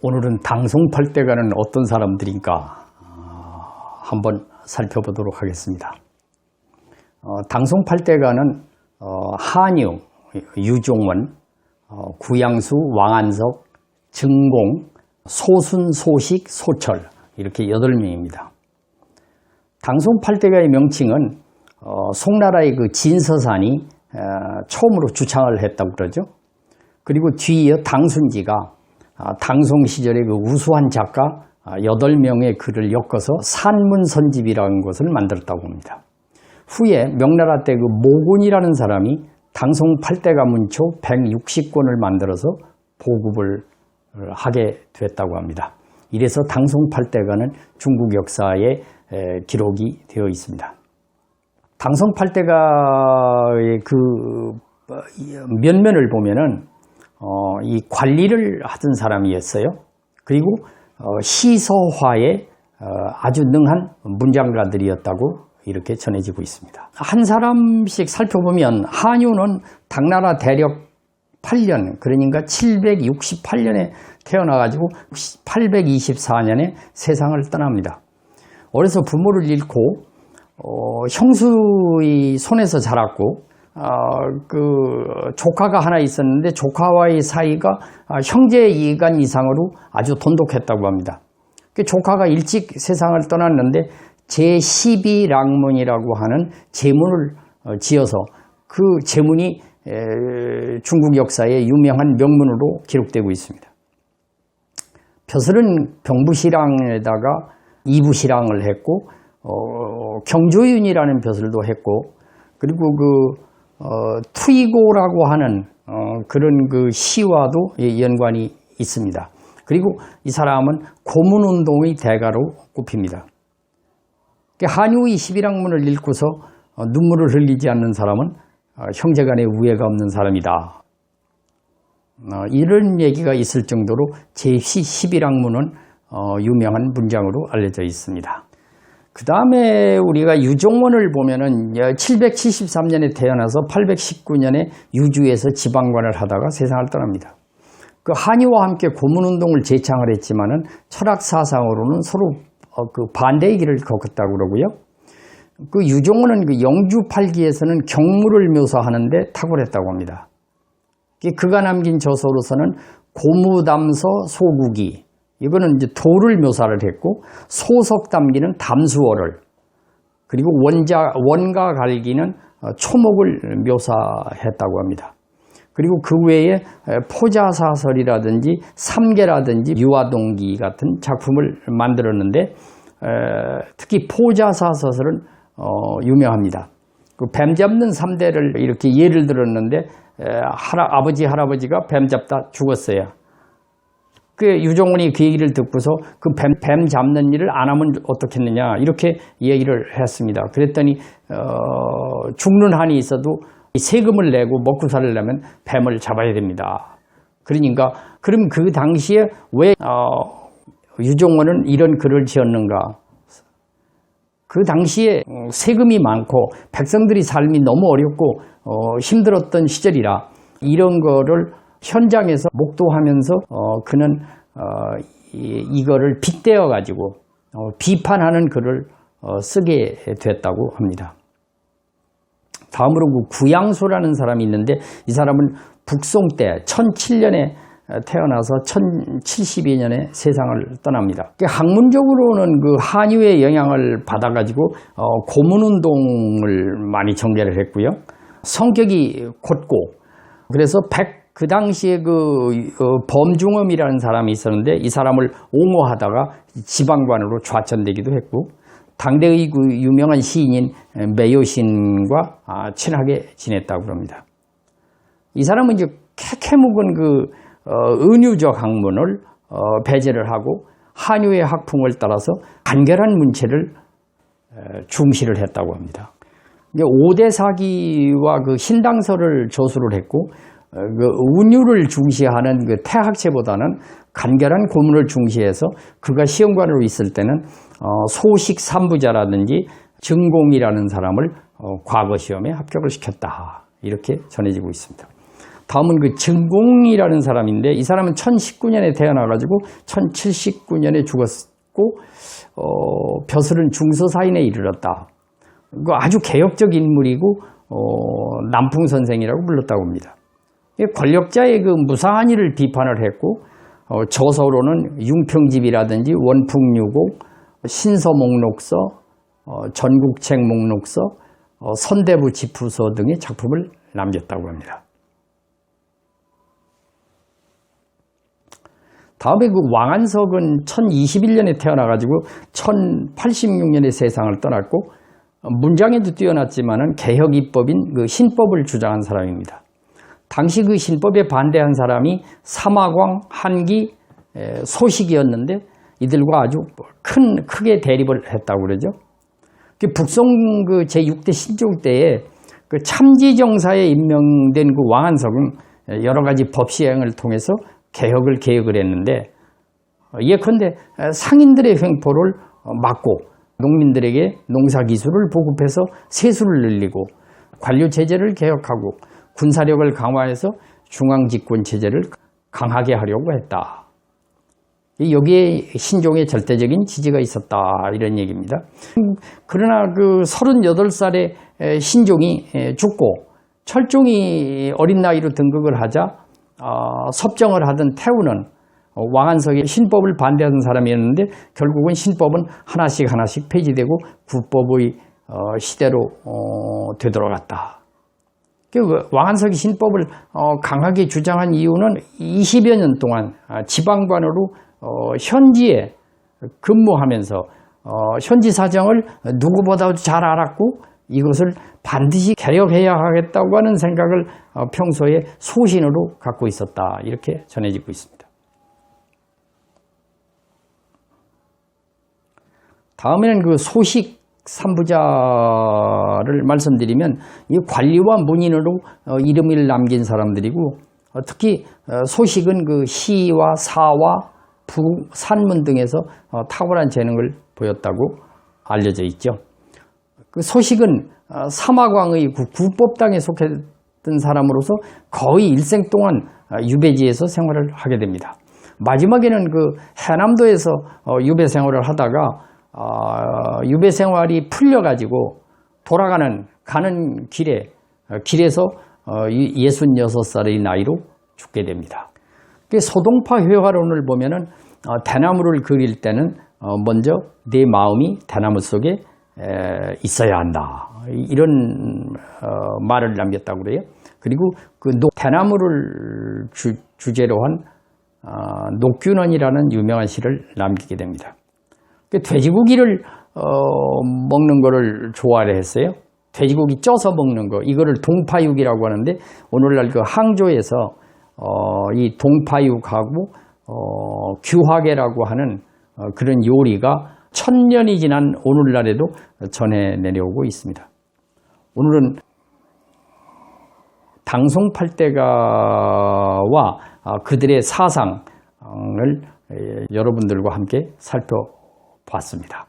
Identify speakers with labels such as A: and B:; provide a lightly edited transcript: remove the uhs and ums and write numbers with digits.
A: 오늘은 당송팔대가는 어떤 사람들인가 한번 살펴보도록 하겠습니다. 당송팔대가는 한유, 유종원, 구양수, 왕안석, 증공, 소순, 소식, 소철 이렇게 8명입니다. 당송팔대가의 명칭은 송나라의 그 진서산이 처음으로 주창을 했다고 그러죠. 그리고 뒤이어 당순지가 당송 시절의 그 우수한 작가 8명의 글을 엮어서 산문선집이라는 것을 만들었다고 합니다. 후에 명나라 때 그 모곤이라는 사람이 당송팔대가 문초 160권을 만들어서 보급을 하게 됐다고 합니다. 이래서 당송팔대가는 중국 역사에 기록이 되어 있습니다. 당송팔대가의 그 면면을 보면은 이 관리를 하던 사람이었어요. 그리고 시서화에 아주 능한 문장가들이었다고 이렇게 전해지고 있습니다. 한 사람씩 살펴보면 한유는 당나라 대력 8년, 그러니까 768년에 태어나가지고 824년에 세상을 떠납니다. 어려서 부모를 잃고 형수의 손에서 자랐고 조카가 하나 있었는데 조카와의 사이가 형제이간 이상으로 아주 돈독했다고 합니다. 조카가 일찍 세상을 떠났는데 제12랑문이라고 하는 제문을 지어서 그 제문이 중국 역사의 유명한 명문으로 기록되고 있습니다. 벼슬은 병부시랑에다가 이부시랑을 했고 경조윤이라는 벼슬도 했고 그리고 투이고라고 하는 그런 그 시와도 연관이 있습니다. 그리고 이 사람은 고문운동의 대가로 꼽힙니다. 한유의 11학문을 읽고서 눈물을 흘리지 않는 사람은 형제간에 우애가 없는 사람이다. 이런 얘기가 있을 정도로 제11학문은 유명한 문장으로 알려져 있습니다. 그 다음에 우리가 유종원을 보면은 773년에 태어나서 819년에 유주에서 지방관을 하다가 세상을 떠납니다. 그 한유와 함께 고문운동을 제창을 했지만은 철학사상으로는 서로 그 반대의 길을 걷었다고 그러고요. 그 유종원은 그 영주팔기에서는 경무를 묘사하는데 탁월했다고 합니다. 그가 남긴 저서로서는 고무담서 소국이 이거는 이제 도를 묘사를 했고 소석담기는 담수어를 그리고 원가 갈기는 초목을 묘사했다고 합니다. 그리고 그 외에 포자사설이라든지 삼계라든지 유화동기 같은 작품을 만들었는데 특히 포자사설은 유명합니다. 그 뱀 잡는 3대를 이렇게 예를 들었는데 아버지 할아버지가 뱀 잡다 죽었어요. 그 유종원이 그 얘기를 듣고서 그 뱀 잡는 일을 안 하면 어떻겠느냐 이렇게 얘기를 했습니다. 그랬더니 죽는 한이 있어도 세금을 내고 먹고 살려면 뱀을 잡아야 됩니다. 그러니까 그럼 그 당시에 왜 유종원은 이런 글을 지었는가? 그 당시에 세금이 많고 백성들이 삶이 너무 어렵고 힘들었던 시절이라 이런 거를 현장에서 목도하면서 그는 이거를 빗대어 가지고 비판하는 글을 쓰게 됐다고 합니다. 다음으로 그 구양수라는 사람이 있는데 이 사람은 북송 때 1007년에 태어나서 1072년에 세상을 떠납니다. 학문적으로는 그 한유의 영향을 받아가지고 고문운동을 많이 전개를 했고요. 성격이 곧고 그래서 그 당시에 범중엄이라는 사람이 있었는데 이 사람을 옹호하다가 지방관으로 좌천되기도 했고 당대의 그 유명한 시인인 매요신과 친하게 지냈다고 합니다. 이 사람은 이제 캐캐묵은 그 은유적 학문을 배제를 하고 한유의 학풍을 따라서 간결한 문체를 중시를 했다고 합니다. 오대사기와 그 신당서를 저수를 했고 그 운율을 중시하는 그 태학체보다는 간결한 고문을 중시해서 그가 시험관으로 있을 때는 소식 삼부자라든지 증공이라는 사람을 과거 시험에 합격을 시켰다 이렇게 전해지고 있습니다. 다음은 그 증공이라는 사람인데 이 사람은 1019년에 태어나가지고 1079년에 죽었고 벼슬은 중서사인에 이르렀다. 그 아주 개혁적 인물이고 남풍선생이라고 불렀다고 합니다. 권력자의 그 무상한 일을 비판을 했고 저서로는 융평집이라든지 원풍유곡, 신서목록서, 전국책목록서, 선대부 지푸서 등의 작품을 남겼다고 합니다. 다음에 그 왕한석은 1021년에 태어나가지고 1086년에 세상을 떠났고 문장에도 뛰어났지만은 개혁 입법인 그 신법을 주장한 사람입니다. 당시 그 신법에 반대한 사람이 사마광, 한기, 소식이었는데 이들과 아주 크게 대립을 했다고 그러죠. 북송 그 제6대 신종 때에 그 참지정사에 임명된 그 왕한석은 여러 가지 법 시행을 통해서 개혁을 했는데 예컨대 상인들의 횡포를 막고 농민들에게 농사기술을 보급해서 세수를 늘리고 관료체제를 개혁하고 군사력을 강화해서 중앙집권체제를 강하게 하려고 했다. 여기에 신종의 절대적인 지지가 있었다 이런 얘기입니다. 그러나 그 38살의 신종이 죽고 철종이 어린 나이로 등극을 하자 섭정을 하던 태우는 왕한석의 신법을 반대하던 사람이었는데 결국은 신법은 하나씩 폐지되고 국법의 시대로 되돌아갔다. 왕한석이 신법을 강하게 주장한 이유는 20여 년 동안 지방관으로 현지에 근무하면서 현지 사정을 누구보다도 잘 알았고 이것을 반드시 개혁해야 하겠다고 하는 생각을 평소에 소신으로 갖고 있었다 이렇게 전해지고 있습니다. 다음에는 그 소식 3부자를 말씀드리면 이 관리와 문인으로 이름을 남긴 사람들이고 특히 소식은 그 시와 사와 부, 산문 등에서 탁월한 재능을 보였다고 알려져 있죠. 그 소식은 사마광의 구법당에 속했던 사람으로서 거의 일생 동안 유배지에서 생활을 하게 됩니다. 마지막에는 그 해남도에서 유배 생활을 하다가 유배 생활이 풀려가지고 가는 길에서 66살의 나이로 죽게 됩니다. 소동파 회화론을 보면은 대나무를 그릴 때는 먼저 내 마음이 대나무 속에 있어야 한다. 이런 말을 남겼다고 그래요. 그리고 그 대나무를 주제로 한 녹균원이라는 유명한 시를 남기게 됩니다. 돼지고기를 먹는 거를 좋아를 했어요. 돼지고기 쪄서 먹는 거, 이거를 동파육이라고 하는데 오늘날 그 항저에서 이 동파육하고 규화계라고 하는 그런 요리가 1000년이 지난 오늘날에도 전해 내려오고 있습니다. 오늘은 당송팔대가와 그들의 사상을 여러분들과 함께 살펴봤습니다.